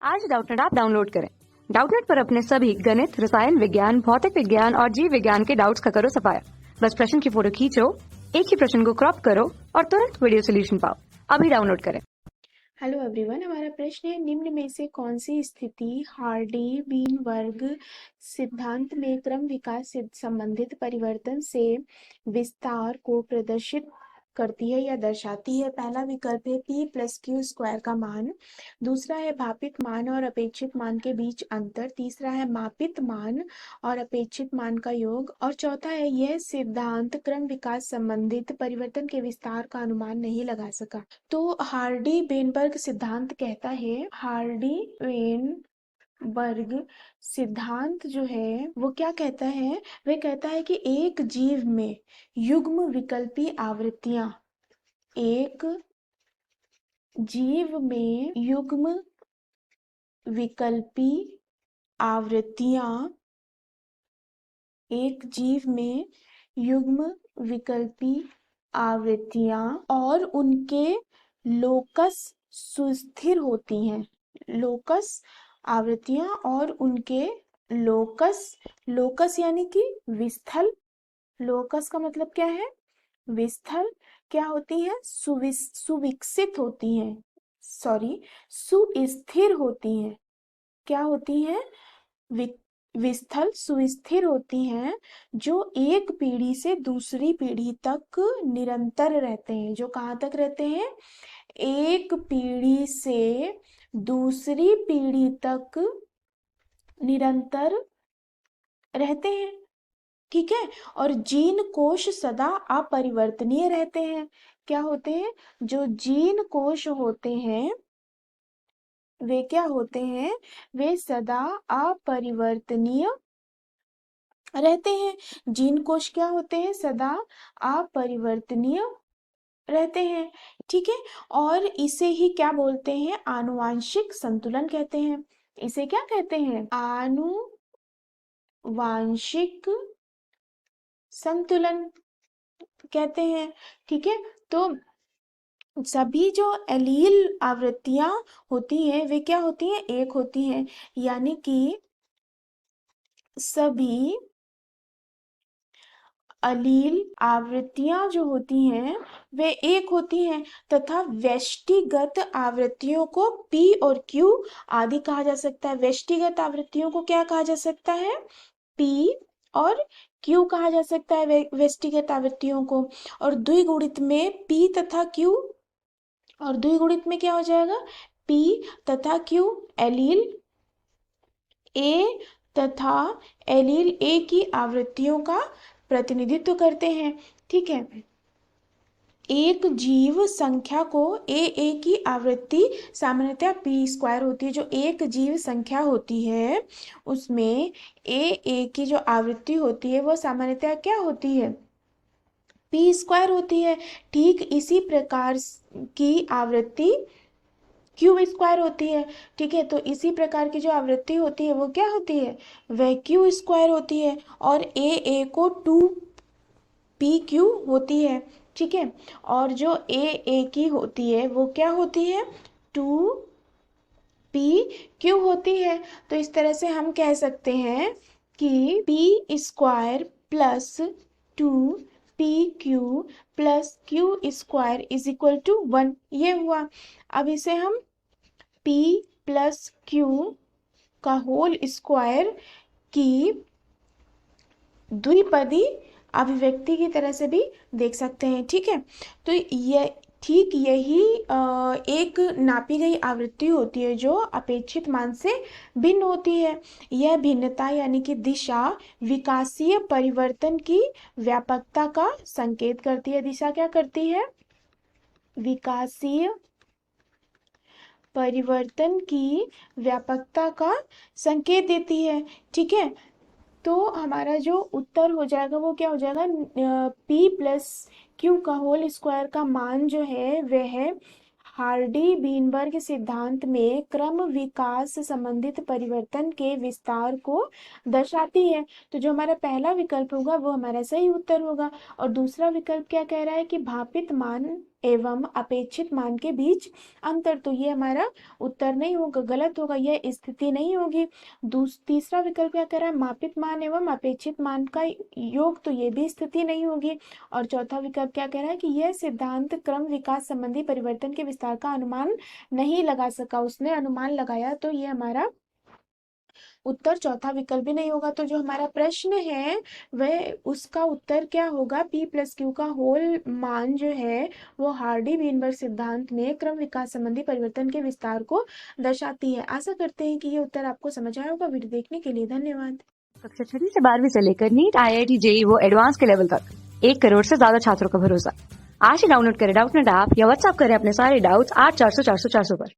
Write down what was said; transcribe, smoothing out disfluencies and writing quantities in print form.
आज Doubtnut app download करें। Doubtnut पर अपने सभी गणित, रसायन विज्ञान, भौतिक विज्ञान और जीव विज्ञान के डाउट्स का करो सफाया। बस प्रश्न की फोटो खींचो, एक ही प्रश्न को क्रॉप करो और तुरंत वीडियो सोल्यूशन पाओ। अभी डाउनलोड करें। हेलो एवरीवन, हमारा प्रश्न है निम्न में से कौन सी स्थिति हार्डी-बीनबर्ग सिद्धांत में क्रम विकास संबंधित परिवर्तन से विस्तार को प्रदर्शित करती है या दर्शाती है। पहला विकल्प है p प्लस क्यू स्क्वायर का मान, दूसरा है भापित मान और अपेक्षित मान के बीच अंतर, तीसरा है मापित मान और अपेक्षित मान का योग और चौथा है यह सिद्धांत क्रम विकास संबंधित परिवर्तन के विस्तार का अनुमान नहीं लगा सका। तो हार्डी बेनबर्ग सिद्धांत कहता है, हार्डी बेनबर्ग सिद्धांत जो है वो क्या कहता है, वह कहता है कि एक जीव में युग्म विकल्पी आवृत्तियां, एक जीव में युग्म विकल्पी आवृत्तियां, एक जीव में युग्म विकल्पी आवृत्तियां और उनके लोकस सुस्थिर होती हैं। लोकस आवृत्तियां और उनके लोकस, लोकस यानी कि विस्थल, लोकस का मतलब क्या है, विस्थल, क्या होती है, सुविकसित होती हैं, सॉरी सुस्थिर होती हैं। क्या होती हैं, विस्थल सुस्थिर होती हैं, जो एक पीढ़ी से दूसरी पीढ़ी तक निरंतर रहते हैं। जो कहाँ तक रहते हैं, एक पीढ़ी से दूसरी पीढ़ी तक निरंतर रहते हैं। ठीक है, और जीन कोश सदा अपरिवर्तनीय रहते हैं। क्या होते हैं, जो जीन कोश होते हैं वे क्या होते हैं, वे सदा अपरिवर्तनीय रहते हैं। जीन कोश क्या होते हैं, सदा अपरिवर्तनीय रहते हैं। ठीक है, और इसे ही क्या बोलते हैं, आनुवांशिक संतुलन कहते हैं। इसे क्या कहते हैं, आनुवांशिक संतुलन कहते हैं। ठीक है, तो सभी जो एलील आवृत्तियां होती हैं वे क्या होती हैं, एक होती हैं, यानी कि सभी अलील आवृत्तियां जो होती हैं वे एक होती हैं तथा व्यष्टिगत आवृत्तियों को p और q आदि कहा जा सकता है। व्यष्टिगत आवृत्तियों को क्या कहा जा सकता है, p और q कहा जा सकता है व्यष्टिगत आवृत्तियों को। और द्विगुणित में p तथा q, और द्विगुणित में क्या हो जाएगा, p तथा q एलील a तथा एलील a की आवृत्तियों का प्रतिनिधित्व करते हैं। ठीक है, एक जीव संख्या को ए की आवृत्ति सामान्यतः p स्क्वायर होती है। जो एक जीव संख्या होती है उसमें ए की जो आवृत्ति होती है वो सामान्यतः क्या होती है, p स्क्वायर होती है। ठीक इसी प्रकार की आवृत्ति क्यू स्क्वायर होती है। ठीक है, तो इसी प्रकार की जो आवृत्ति होती है वो क्या होती है, वह क्यू स्क्वायर होती है और ए को 2pq होती है। ठीक है, और जो ए की होती है वो क्या होती है, 2pq होती है। तो इस तरह से हम कह सकते हैं कि p square plus 2pq plus q square is equal to 1, ये हुआ। अब इसे हम p प्लस q का होल स्क्वायर की द्विपदी अभिव्यक्ति की तरह से भी देख सकते हैं। ठीक है, तो ये ठीक यही एक नापी गई आवृत्ति होती है जो अपेक्षित मान से भिन्न होती है। यह भिन्नता यानी कि दिशा विकासीय परिवर्तन की व्यापकता का संकेत करती है। दिशा क्या करती है, विकासीय परिवर्तन की व्यापकता का संकेत देती है। ठीक है, तो हमारा जो उत्तर हो जाएगा वो क्या हो जाएगा, p प्लस क्यू का होल स्क्वायर का मान जो है वह है हार्डी बीनबर्ग सिद्धांत में क्रम विकास से संबंधित परिवर्तन के विस्तार को दर्शाती है। तो जो हमारा पहला विकल्प होगा वो हमारा सही उत्तर होगा। और दूसरा विकल्प क्या कह रहा है कि भापित मान एवं अपेक्षित मान के बीच अंतर। तो ये हमारा उत्तर नहीं होगा, गलत होगा, यह स्थिति नहीं होगी। तीसरा विकल्प क्या कह रहा है, मापित मान एवं अपेक्षित मान का योग, तो ये भी स्थिति नहीं होगी। और चौथा विकल्प क्या कह रहा है कि यह सिद्धांत क्रम विकास संबंधी परिवर्तन के विस्तार का अनुमान नहीं लगा सका, उसने अनुमान लगाया, तो ये हमारा उत्तर चौथा विकल्प भी नहीं होगा। तो जो हमारा प्रश्न है वह उसका उत्तर क्या होगा, P प्लस क्यू का होल मान जो है वो हार्डी वीनबर्ग सिद्धांत में क्रम विकास संबंधी परिवर्तन के विस्तार को दर्शाती है। आशा करते हैं कि ये उत्तर आपको समझ आया होगा। वीडियो देखने के लिए धन्यवाद। कक्षा 6 से 12वीं से लेकर नीट, IIT, JEE वो एडवांस के लेवल तक 1 करोड़ से ज्यादा छात्रों का भरोसा। आज ही डाउनलोड करें डाउटनेट ऐप या व्हाट्सएप करें अपने सारे डाउट्स 8400 400 400 पर।